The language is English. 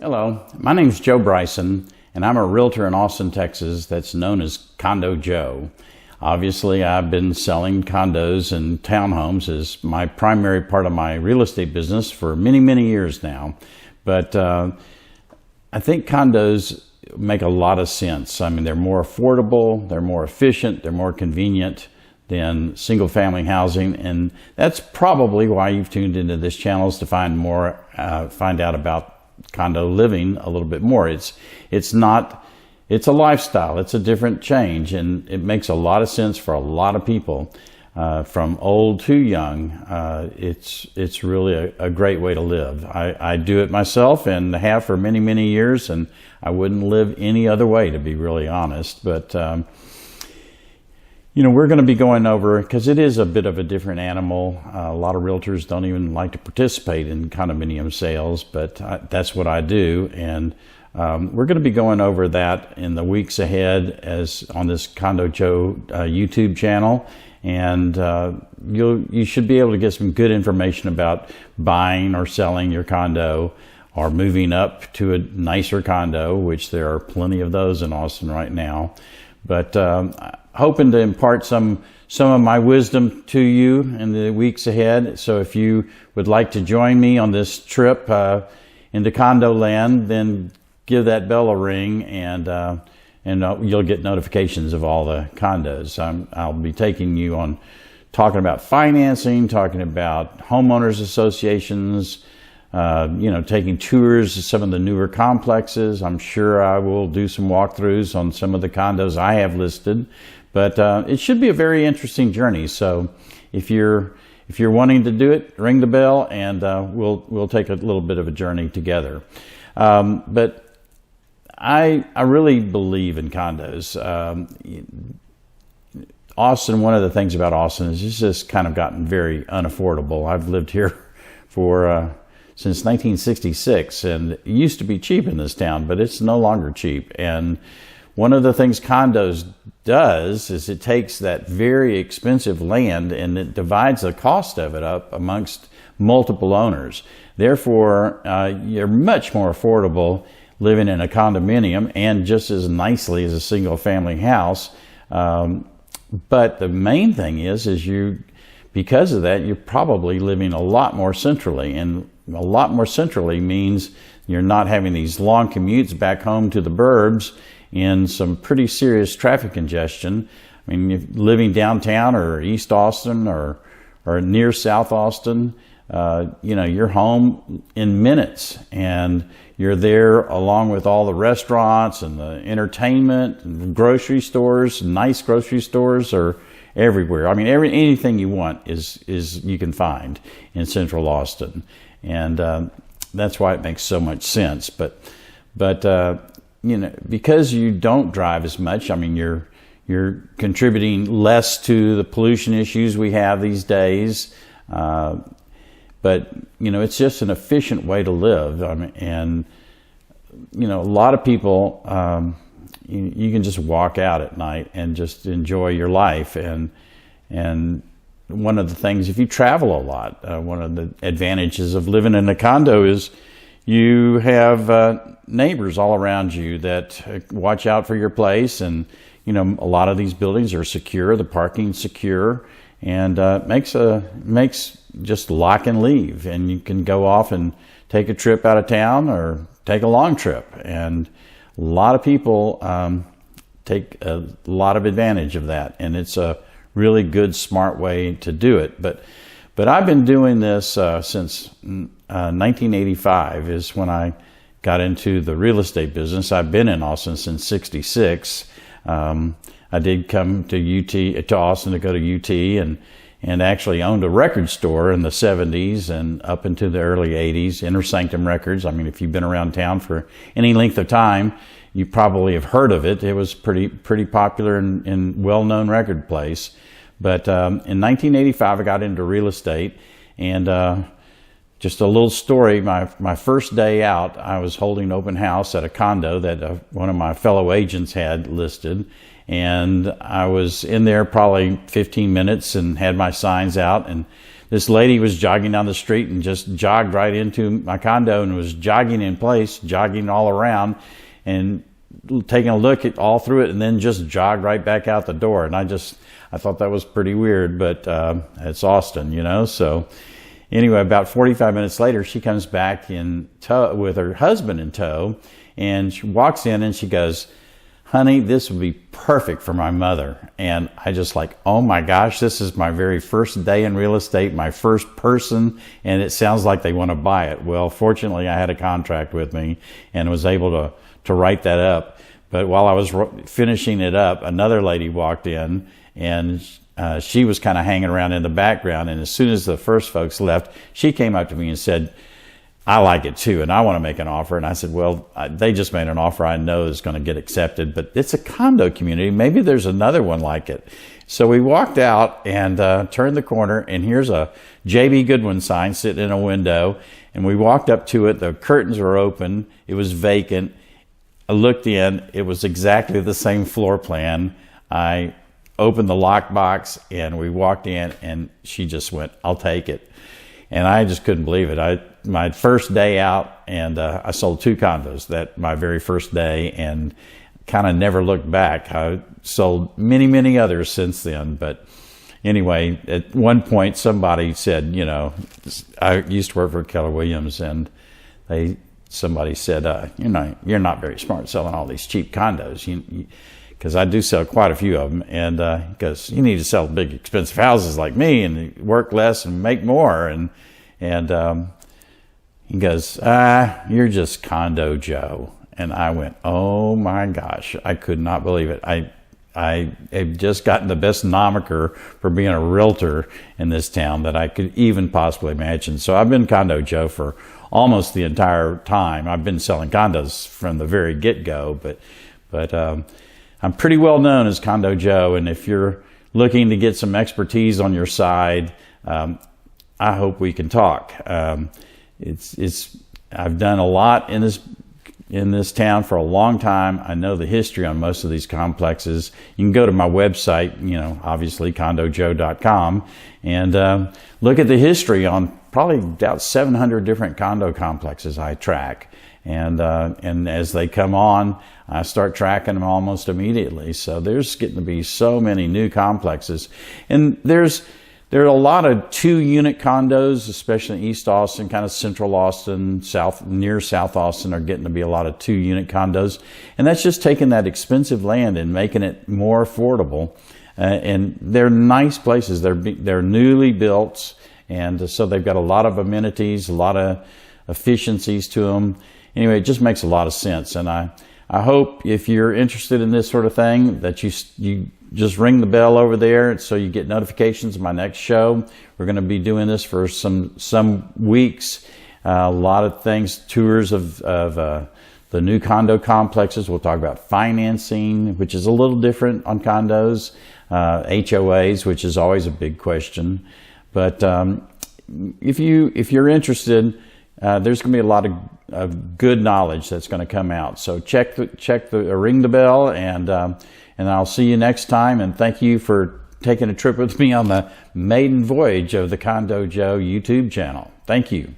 Hello, my name is Joe Bryson, and I'm a realtor in Austin, Texas that's known as Condo Joe. Obviously, I've been selling condos and townhomes as my primary part of my real estate business for many, many years now. But I think condos make a lot of sense. I mean, they're more affordable, they're more efficient, they're more convenient than single family housing, and that's probably why you've tuned into this channel, is to find out about condo living a little bit more. It's a lifestyle, it's a different change, and it makes a lot of sense for a lot of people, from old to young. It's really a great way to live. I do it myself and have for many, many years, and I wouldn't live any other way, to be really honest. But we're going to be going over, because it is a bit of a different animal. A lot of realtors don't even like to participate in condominium sales, but that's what I do. And we're going to be going over that in the weeks ahead on this Condo Joe YouTube channel. And you should be able to get some good information about buying or selling your condo, or moving up to a nicer condo, which there are plenty of those in Austin right now. But hoping to impart some of my wisdom to you in the weeks ahead. So if you would like to join me on this trip into condo land, then give that bell a ring, and you'll get notifications of all the condos. I'll be taking you on talking about financing, talking about homeowners associations, taking tours of some of the newer complexes. I'm sure I will do some walkthroughs on some of the condos I have listed, but it should be a very interesting journey. So if you're wanting to do it, ring the bell, and we'll take a little bit of a journey together. But I really believe in condos. Austin, one of the things about Austin is it's just kind of gotten very unaffordable. I've lived here since 1966, and it used to be cheap in this town, but it's no longer cheap. And one of the things condos does is it takes that very expensive land and it divides the cost of it up amongst multiple owners. Therefore, you're much more affordable living in a condominium, and just as nicely as a single family house. But the main thing is because of that, you're probably living a lot more centrally, and a lot more centrally means you're not having these long commutes back home to the burbs in some pretty serious traffic congestion. I mean, if living downtown or East Austin or near South Austin, you're home in minutes, and you're there along with all the restaurants and the entertainment and grocery stores. Nice grocery stores are everywhere. I mean, anything you want is you can find in Central Austin, and that's why it makes so much sense. But because you don't drive as much, I mean, you're contributing less to the pollution issues we have these days. But it's just an efficient way to live. I mean, and a lot of people, you can just walk out at night and just enjoy your life. And one of the things, if you travel a lot, one of the advantages of living in a condo is you have neighbors all around you that watch out for your place. And a lot of these buildings are secure, the parking's secure, and makes just lock and leave, and you can go off and take a trip out of town or take a long trip. And a lot of people take a lot of advantage of that, and it's a really good, smart way to do it. But I've been doing this since 1985 is when I got into the real estate business. I've been in Austin since '66. I did come to Austin to go to UT, and actually owned a record store in the 70s and up into the early 80s, Inner Sanctum Records. I mean, if you've been around town for any length of time, you probably have heard of it. It was pretty popular and well-known record place. But in 1985, I got into real estate, and just a little story. My first day out, I was holding an open house at a condo that one of my fellow agents had listed. And I was in there probably 15 minutes and had my signs out, and this lady was jogging down the street and just jogged right into my condo and was jogging in place, jogging all around and taking a look at all through it, and then just jogged right back out the door. And I thought that was pretty weird, but it's Austin, you know. So anyway, about 45 minutes later, she comes back in tow with her husband in tow, and she walks in and she goes, "Honey, this would be perfect for my mother." And I just like, oh my gosh, this is my very first day in real estate, my first person, and it sounds like they want to buy it. Well, fortunately, I had a contract with me and was able to write that up. But while I was finishing it up, another lady walked in, and she was kind of hanging around in the background. And as soon as the first folks left, she came up to me and said, "I like it too, and I want to make an offer." And I said, "Well, they just made an offer I know is going to get accepted, but it's a condo community. Maybe there's another one like it." So we walked out and turned the corner, and here's a J.B. Goodwin sign sitting in a window. And we walked up to it. The curtains were open. It was vacant. I looked in. It was exactly the same floor plan. I opened the lockbox, and we walked in, and she just went, "I'll take it." And I just couldn't believe it. My first day out, and I sold 2 condos that my very first day, and kind of never looked back. I sold many, many others since then. But anyway, at one point somebody said, you know, I used to work for Keller Williams, and somebody said, you're not very smart selling all these cheap condos, because I do sell quite a few of them, and because you need to sell big expensive houses like me and work less and make more. And he goes, "You're just Condo Joe." And I went, oh my gosh, I could not believe it. I have just gotten the best moniker for being a realtor in this town that I could even possibly imagine. So I've been Condo Joe for almost the entire time. I've been selling condos from the very get-go, but I'm pretty well known as Condo Joe. And if you're looking to get some expertise on your side, I hope we can talk. I've done a lot in this town for a long time. I know the history on most of these complexes. You can go to my website, obviously condojoe.com, and look at the history on probably about 700 different condo complexes I track. And as they come on, I start tracking them almost immediately. So there's getting to be so many new complexes. And there are a lot of 2-unit condos, especially in East Austin, kind of Central Austin, near South Austin, are getting to be a lot of 2-unit condos. And that's just taking that expensive land and making it more affordable. And they're nice places. They're newly built, and so they've got a lot of amenities, a lot of efficiencies to them. Anyway, it just makes a lot of sense. And I hope if you're interested in this sort of thing that you just ring the bell over there so you get notifications of my next show. We're going to be doing this for some weeks. A lot of things, tours of the new condo complexes. We'll talk about financing, which is a little different on condos, HOAs, which is always a big question. But if you're interested, there's going to be a lot of good knowledge that's going to come out. So ring the bell, and I'll see you next time. And thank you for taking a trip with me on the maiden voyage of the Condo Joe YouTube channel. Thank you.